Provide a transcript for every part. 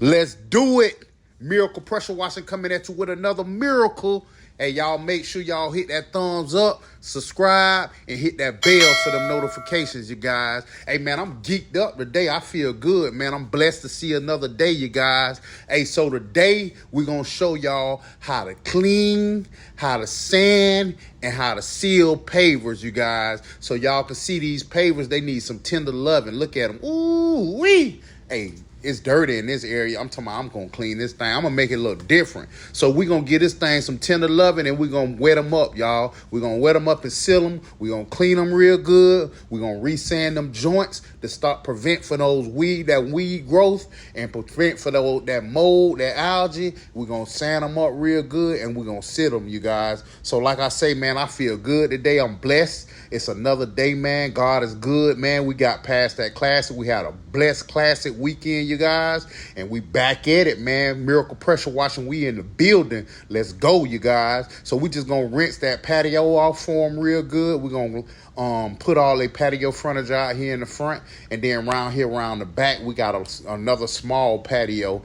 Let's do it. Miracle Pressure Washing coming at you with another miracle. Hey, y'all make sure y'all hit that thumbs up, subscribe, and hit that bell for them notifications, you guys. Hey, man, I'm geeked up today. I feel good, man. I'm blessed to see another day, you guys. Hey, so today we're going to show y'all how to clean, how to sand, and how to seal pavers, you guys. So y'all can see these pavers, they need some tender loving. Look at them. Ooh, wee. Hey, it's dirty in this area. I'm talking about I'm going to clean this thing. I'm going to make it look different. So we're going to give this thing some tender loving and we're going to wet them up, y'all. We're going to wet them up and seal them. We're going to clean them real good. We're going to re-sand them joints to prevent for that weed growth and prevent for that mold, that algae. We're going to sand them up real good and we're going to sit them, you guys. So like I say, man, I feel good today. I'm blessed. It's another day, man. God is good, man. We got past that classic. We had a blessed classic weekend, you guys, and we back at it, man. Miracle Pressure Washing, we in the building. Let's go, you guys. So we just gonna rinse that patio off for them real good. We're gonna put all the patio frontage out here in the front, and then around here around the back we got another small patio.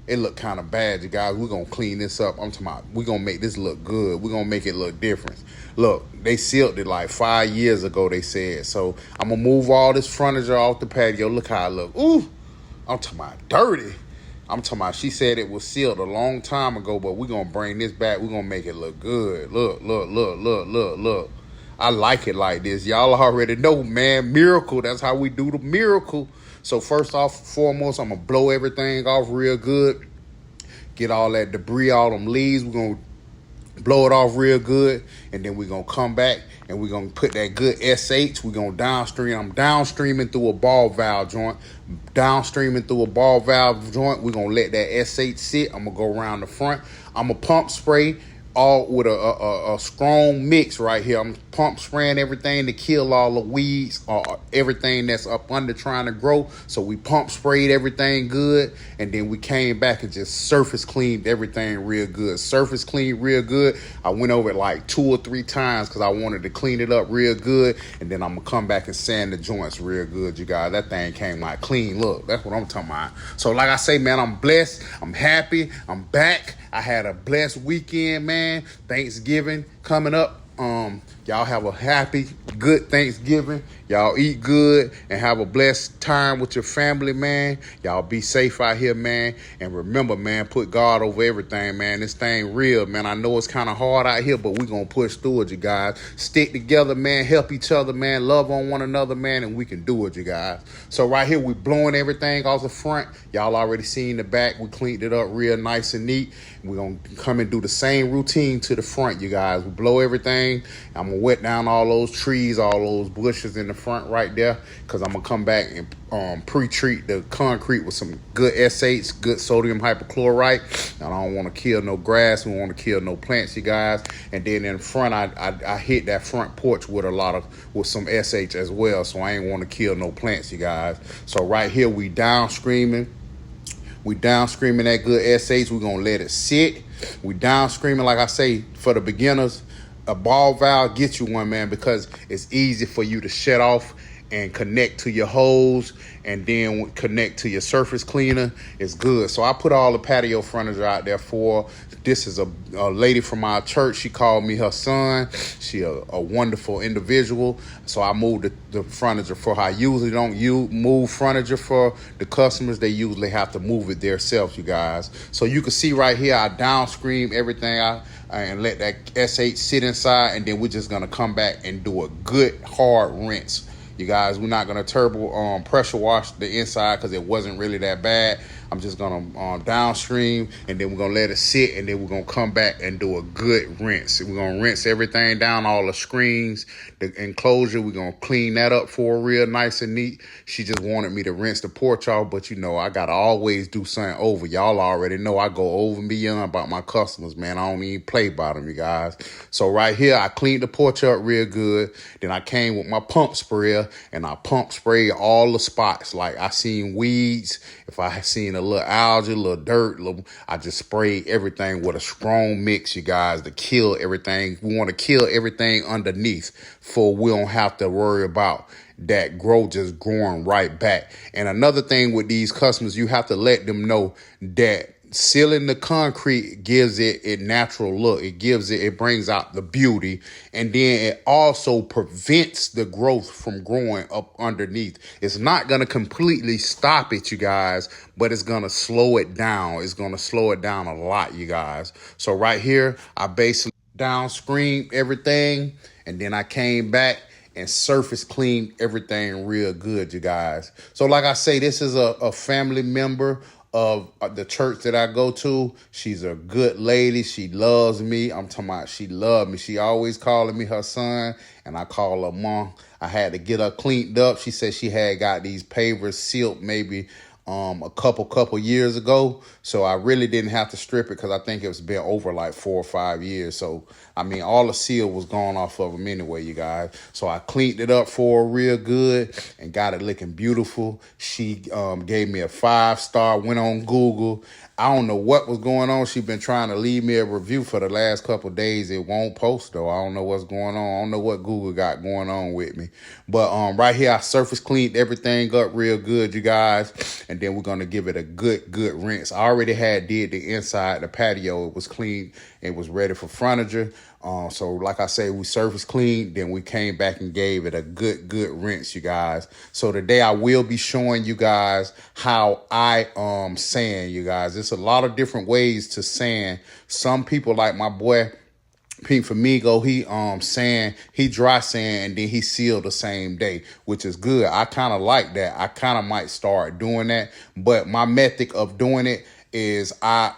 It look kind of bad, you guys. We're gonna clean this up. I'm talking about we're gonna make this look good. We're gonna make it look different. Look, they sealed it like 5 years ago, they said. So I'm gonna move all this frontage off the patio. Look how it look. Ooh, I'm talking about dirty. I'm talking about, she said it was sealed a long time ago, but we're gonna bring this back. We're gonna make it look good. Look, look, look, look, look, look. I like it like this. Y'all already know, man. Miracle. That's how we do the miracle. So first off, foremost, I'm gonna blow everything off real good. Get all that debris, all them leaves. We're gonna blow it off real good, and then we're gonna come back and we're gonna put that good SH. We're gonna downstream. I'm downstreaming through a ball valve joint. Downstreaming through a ball valve joint. We're gonna let that SH sit. I'm gonna go around the front. I'm gonna pump spray all with a strong mix right here. I'm pump spraying everything to kill all the weeds or everything that's up under trying to grow. So we pump sprayed everything good, and then we came back and just surface cleaned everything real good. Surface cleaned real good. I went over it like 2 or 3 times because I wanted to clean it up real good, and then I'm gonna come back and sand the joints real good, you guys. That thing came out clean. Look, that's what I'm talking about. So like I say, man, I'm blessed. I'm happy. I'm back. I had a blessed weekend, man. Thanksgiving coming up. Y'all have a happy, good Thanksgiving. Y'all eat good and have a blessed time with your family, man. Y'all be safe out here, man. And remember, man, put God over everything, man. This thing real, man. I know it's kind of hard out here, but we gonna push through it, you guys. Stick together, man. Help each other, man. Love on one another, man, and we can do it, you guys. So right here, we blowing everything off the front. Y'all already seen the back. We cleaned it up real nice and neat. We're gonna come and do the same routine to the front, you guys. We blow everything. I'm gonna wet down all those trees, all those bushes in the front right there, because I'm gonna come back and pre-treat the concrete with some good SH, good sodium hypochlorite. I don't want to kill no grass. We want to kill no plants, you guys. And then in front, I hit that front porch with some SH as well. So I ain't want to kill no plants, you guys. So right here, we down screaming. We down screaming that good SH. We're going to let it sit. We down screaming, like I say, for the beginners, a ball valve gets you one, man, because it's easy for you to shut off and connect to your hose and then connect to your surface cleaner. It's good. So I put all the patio furniture out there for. This is a lady from our church. She called me her son. She a wonderful individual. So I moved the furniture for her. I usually don't move furniture for the customers. They usually have to move it themselves, you guys. So you can see right here, I down scream everything and let that SH sit inside, and then we're just gonna come back and do a good hard rinse. You guys, we're not going to turbo pressure wash the inside because it wasn't really that bad. I'm just going to downstream, and then we're going to let it sit, and then we're going to come back and do a good rinse. We're going to rinse everything down, all the screens, the enclosure. We're going to clean that up for her real nice and neat. She just wanted me to rinse the porch off, but, you know, I got to always do something over. Y'all already know I go over and beyond about my customers, man. I don't even play by them, you guys. So right here, I cleaned the porch up real good. Then I came with my pump sprayer, and I pump sprayed all the spots. Like I seen weeds, if I seen a little algae, a little dirt. I just sprayed everything with a strong mix, you guys, to kill everything. We want to kill everything underneath, for we don't have to worry about that growth just growing right back. And another thing with these customers, you have to let them know that sealing the concrete gives it a natural look. It brings out the beauty. And then it also prevents the growth from growing up underneath. It's not going to completely stop it, you guys, but it's going to slow it down. It's going to slow it down a lot, you guys. So right here, I basically down screened everything. And then I came back and surface cleaned everything real good, you guys. So like I say, this is a family member of the church that I go to. She's a good lady. She loves me. I'm talking about she loved me. She always calling me her son, and I call her mom. I had to get her cleaned up. She said she had got these pavers sealed maybe a couple years ago. So I really didn't have to strip it because I think it's been over like 4 or 5 years. So, I mean, all the seal was gone off of them anyway, you guys. So I cleaned it up for her real good and got it looking beautiful. She gave me a 5-star, went on Google. I don't know what was going on. She's been trying to leave me a review for the last couple of days. It won't post, though. I don't know what's going on. I don't know what Google got going on with me. But right here, I surface cleaned everything up real good, you guys. And then we're going to give it a good rinse. I already did the inside, the patio. It was clean. It was ready for furniture. So like I say, we surface cleaned, then we came back and gave it a good rinse, you guys. So today I will be showing you guys how I sand, you guys. There's a lot of different ways to sand. Some people, like my boy Pete Famigo, he dry sand and then he sealed the same day, which is good. I kind of like that. I kind of might start doing that, but my method of doing it is I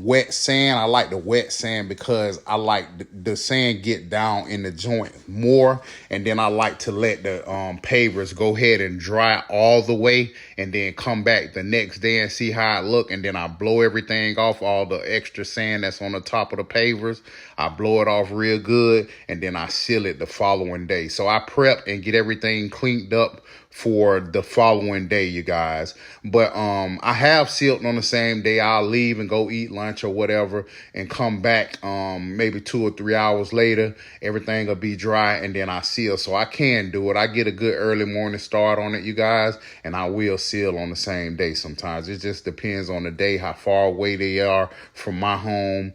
wet sand. I like the wet sand because I like the sand get down in the joint more, and then I like to let the pavers go ahead and dry all the way, and then come back the next day and see how it look, and then I blow everything off, all the extra sand that's on the top of the pavers. I blow it off real good, and then I seal it the following day. So I prep and get everything cleaned up for the following day, you guys. But I have sealed on the same day. I'll leave and go eat lunch or whatever and come back maybe 2 or 3 hours later. Everything will be dry, and then I seal. So I can do it. I get a good early morning start on it, you guys, and I will seal on the same day sometimes. It just depends on the day, how far away they are from my home.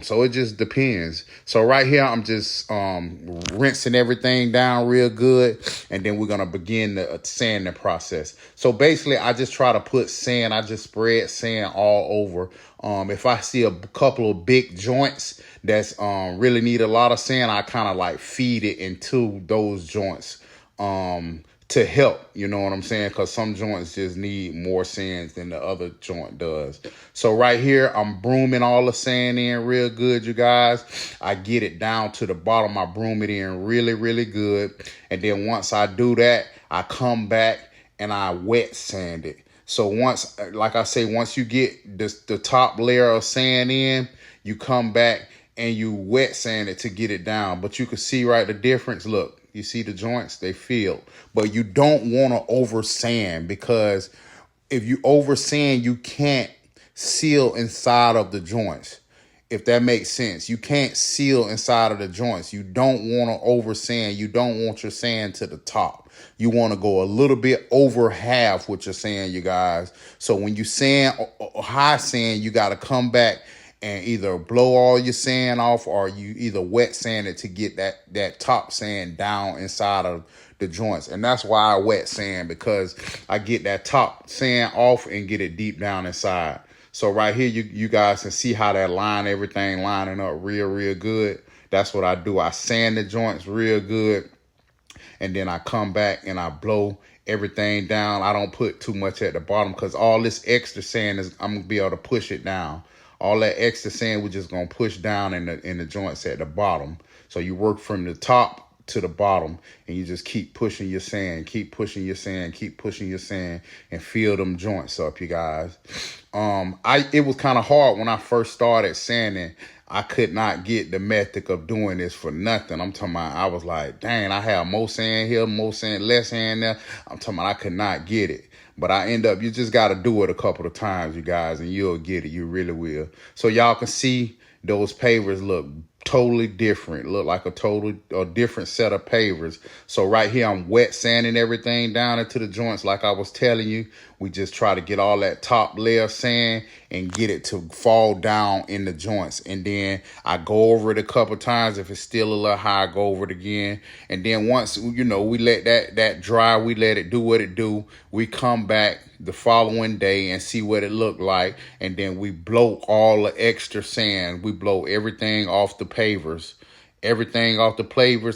So it just depends. So right here, I'm just rinsing everything down real good, and then we're going to begin the sanding process. So basically, I just try to put sand. I just spread sand all over. If I see a couple of big joints that's really need a lot of sand, I kind of like feed it into those joints to help, you know what I'm saying? Because some joints just need more sand than the other joint does. So right here, I'm brooming all the sand in real good, you guys. I get it down to the bottom. I broom it in really good. And then once I do that, I come back and I wet sand it. So once, like I say, once you get the top layer of sand in, you come back and you wet sand it to get it down. But you can see right the difference. Look. You see the joints, they filled. But you don't want to over sand, because if you over sand, you can't seal inside of the joints. If that makes sense, you can't seal inside of the joints. You don't want to over sand. You don't want your sand to the top. You want to go a little bit over half with your sand, you guys. So when you sand high sand, you got to come back and either blow all your sand off, or you either wet sand it to get that top sand down inside of the joints. And that's why I wet sand, because I get that top sand off and get it deep down inside. So right here, you guys can see how that everything lining up real good. That's what I do. I sand the joints real good, and then I come back and I blow everything down. I don't put too much at the bottom, because all this extra sand I'm gonna be able to push it down. All that extra sand we're just gonna push down in the joints at the bottom. So you work from the top to the bottom, and you just keep pushing your sand, keep pushing your sand, and fill them joints up, you guys. It was kind of hard when I first started sanding. I could not get the method of doing this for nothing. I'm talking about, I was like, dang, I have more sand here, more sand, less sand there. I'm talking about, I could not get it. But I end up, you just got to do it a couple of times, you guys, and you'll get it. You really will. So y'all can see those pavers look totally different, look like a different set of pavers. So right here, I'm wet sanding everything down into the joints like I was telling you. We just try to get all that top layer of sand and get it to fall down in the joints. And then I go over it a couple times. If it's still a little high, I go over it again. And then once, you know, we let that dry, we let it do what it do. We come back the following day and see what it looked like. And then we blow all the extra sand. We blow everything off the pavers,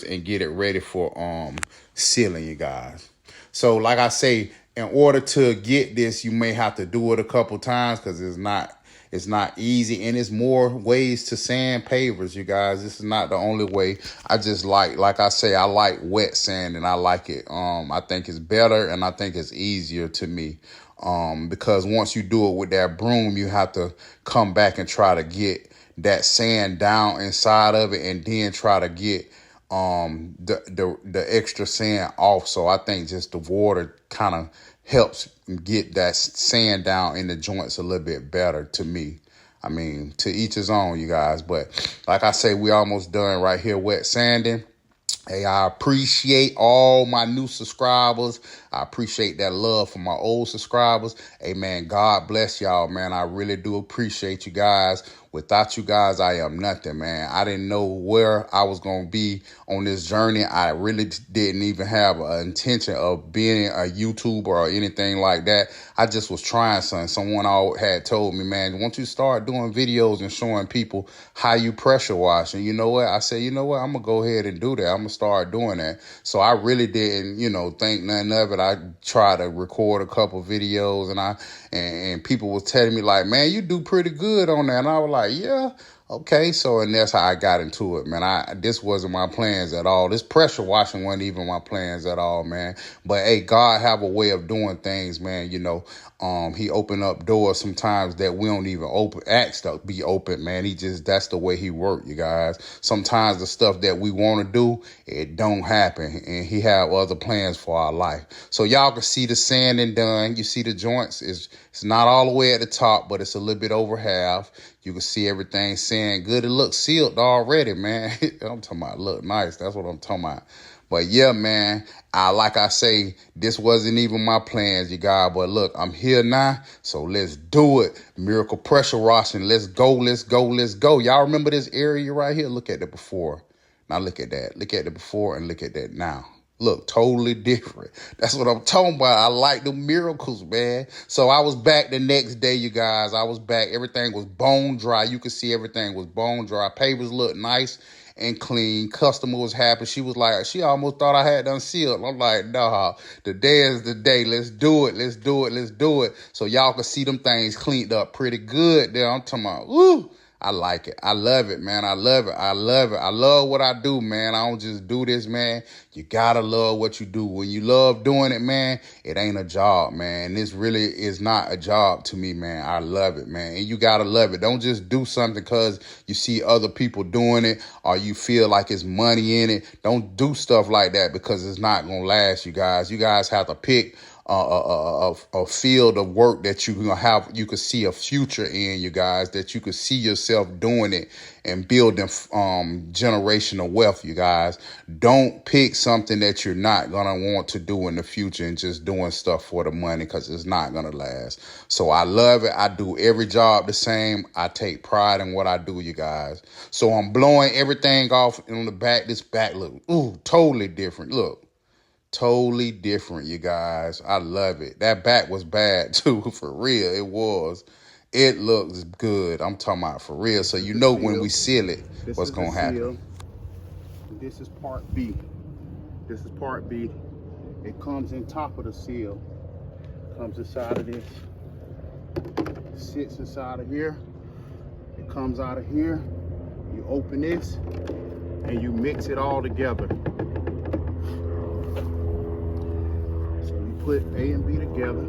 and get it ready for sealing, you guys. So like I say, in order to get this, you may have to do it a couple times because it's not easy, and it's more ways to sand pavers, you guys. This is not the only way. I just like I say, I like wet sand, and I like it. I think it's better, and I think it's easier to me. Because once you do it with that broom, you have to come back and try to get that sand down inside of it, and then try to get the extra sand off. So I think just the water kind of helps get that sand down in the joints a little bit better to me. I mean, to each his own, you guys. But like I say, we almost done right here wet sanding. Hey, I appreciate all my new subscribers. I appreciate that love from my old subscribers. Hey, man, God bless y'all, man. I really do appreciate you guys. Without you guys, I am nothing, man. I didn't know where I was going to be on this journey. I really didn't even have an intention of being a YouTuber or anything like that. I just was trying something. Someone all had told me, man, once you start doing videos and showing people how you pressure wash, and you know what? I said, you know what? I'm going to go ahead and do that. I'm going to start doing that. So I really didn't, think nothing of it. I tried to record a couple videos, and people was telling me like, man, you do pretty good on that. And I was like, yeah, okay. So, and that's how I got into it, man. This wasn't my plans at all. This pressure washing wasn't even my plans at all, man. But hey, God have a way of doing things, man. He opened up doors sometimes that we don't even ask to be open, man. That's the way he worked, you guys. Sometimes the stuff that we want to do, it don't happen, and he have other plans for our life. So y'all can see the sanding done. You see the joints. It's not all the way at the top, but it's a little bit over half. You can see everything sand good. It looks sealed already, man. I'm talking about look nice. That's what I'm talking about. But yeah, man, like I say, this wasn't even my plans, you guys. But look, I'm here now, so let's do it. Miracle pressure washing. Let's go, let's go, let's go. Y'all remember this area right here? Look at the before. Now look at that. Look at the before and look at that now. Look, totally different. That's what I'm talking about. I like the miracles, man. So I was back the next day, you guys. I was back. Everything was bone dry. You could see everything was bone dry. Pavers looked nice and clean. Customer was happy. She was like, she almost thought I had done sealed. I'm like, nah, today is the day. Let's do it. Let's do it. Let's do it. So y'all can see them things cleaned up pretty good there. I'm talking about, woo. I like it. I love it, man. I love it. I love it. I love what I do, man. I don't just do this, man. You gotta love what you do. When you love doing it, man, it ain't a job, man. This really is not a job to me, man. I love it, man. And you gotta love it. Don't just do something because you see other people doing it or you feel like it's money in it. Don't do stuff like that because it's not gonna last, you guys. You guys have to pick a field of work that you can see a future in, you guys, that you can see yourself doing it and building generational wealth, you guys. Don't pick something that you're not gonna want to do in the future and just doing stuff for the money, because it's not gonna last. So I love it. I do every job the same. I take pride in what I do, you guys. So I'm blowing everything off on the back. This back look totally different. Look. Totally different, you guys. I love it. That back was bad too, for real. It was. It looks good. I'm talking about for real. So you know when we seal it, what's gonna happen. This is part B. This is part B. It comes in top of the seal. Comes inside of this. Sits inside of here. It comes out of here. You open this and you mix it all together. Put A and B together.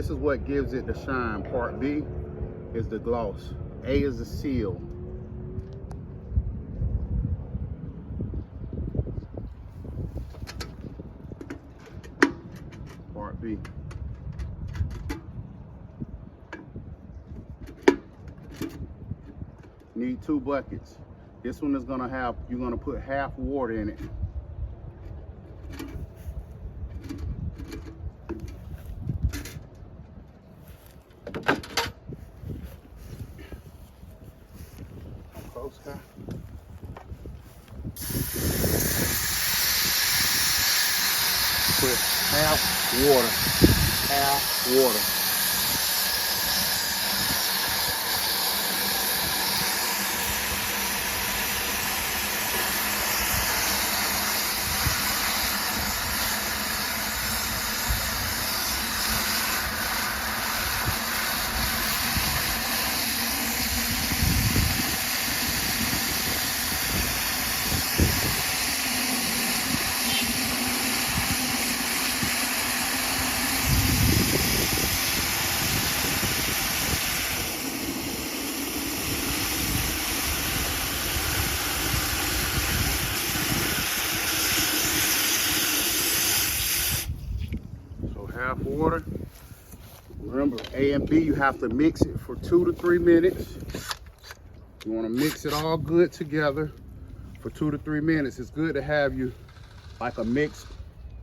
this is what gives it the shine. Part B is the gloss. A is the seal. Part B. Need 2 buckets. This one is gonna have, you're gonna put half water in it. Come close, guy. Put half water. Half water. Half water. Remember, A and B, you have to mix it for 2 to 3 minutes. You want to mix it all good together for 2 to 3 minutes. It's good to have you like a mixed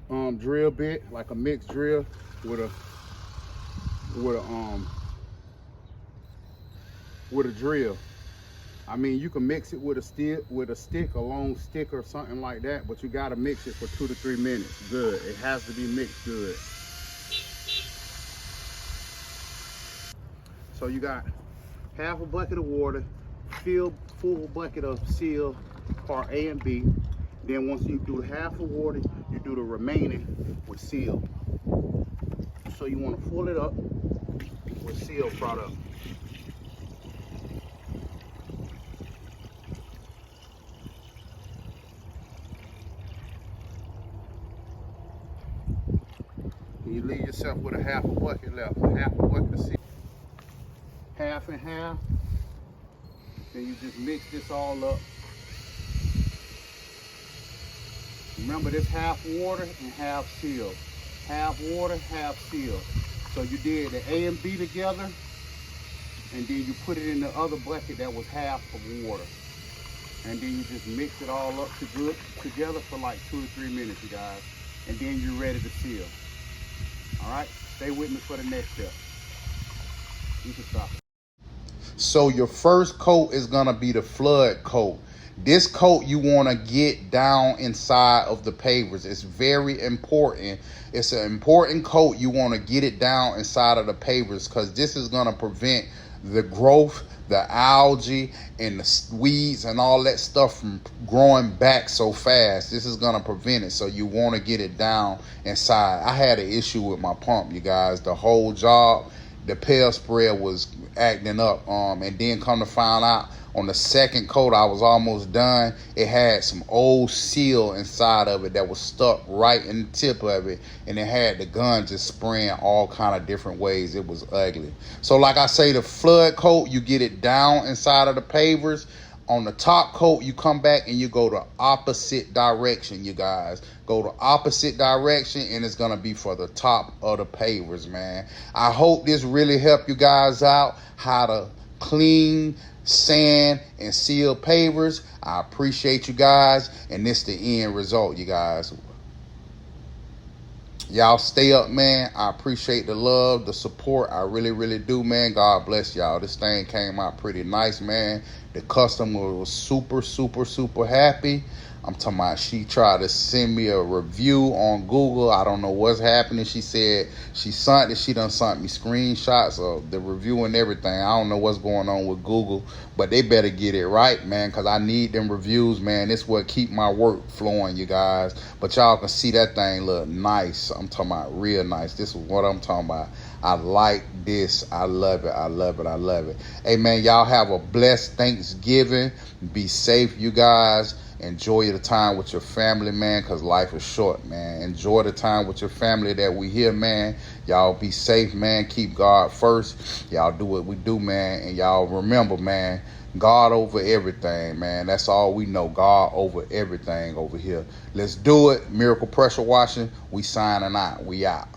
drill bit, like a mixed drill with a drill. I mean, you can mix it with a stick, a long stick or something like that, but you got to mix it for 2 to 3 minutes. Good. It has to be mixed good. So you got half a bucket of water, full bucket of seal, part A and B. Then once you do half of water, you do the remaining with seal. So you want to fill it up with seal product. You leave yourself with a half a bucket left, half a bucket of seal. Half and half. Then you just mix this all up. Remember, this half water and half seal. Half water, half seal. So you did the A and B together, and then you put it in the other bucket that was half of water. And then you just mix it all up together for like 2 to 3 minutes, you guys. And then you're ready to seal. All right, stay with me for the next step. You can stop it. So your first coat is gonna be the flood coat. This coat you wanna get down inside of the pavers. It's very important. It's an important coat. You wanna get it down inside of the pavers because this is gonna prevent the growth, the algae, and the weeds and all that stuff from growing back so fast. This is gonna prevent it. So you wanna get it down inside. I had an issue with my pump, you guys. The whole job, the pale spread was acting up, and then come to find out on the second coat I was almost done, it had some old seal inside of it that was stuck right in the tip of it, and it had the gun just spraying all kind of different ways. It was ugly. So like I say, the flood coat, you get it down inside of the pavers. On the top coat, you come back and you go the opposite direction, you guys. Go the opposite direction, and it's going to be for the top of the pavers, man. I hope this really helped you guys out, how to clean, sand, and seal pavers. I appreciate you guys, and this the end result, you guys. Y'all stay up, man. I appreciate the love, the support. I really, really do, man. God bless y'all. This thing came out pretty nice, man. The customer was super, super, super happy. I'm talking about, she tried to send me a review on Google. I don't know what's happening. She said she sent it. She done sent me screenshots of the review and everything. I don't know what's going on with Google, but they better get it right, man, because I need them reviews, man. This what keep my work flowing, you guys. But y'all can see that thing look nice. I'm talking about real nice. This is what I'm talking about. I like this. I love it. I love it. I love it. Hey, man, y'all have a blessed Thanksgiving. Be safe, you guys. Enjoy the time with your family, man, because life is short, man. Enjoy the time with your family that we here, man. Y'all be safe, man. Keep God first. Y'all do what we do, man. And y'all remember, man, God over everything, man. That's all we know. God over everything over here. Let's do it. Miracle Pressure Washing. We signing out. We out.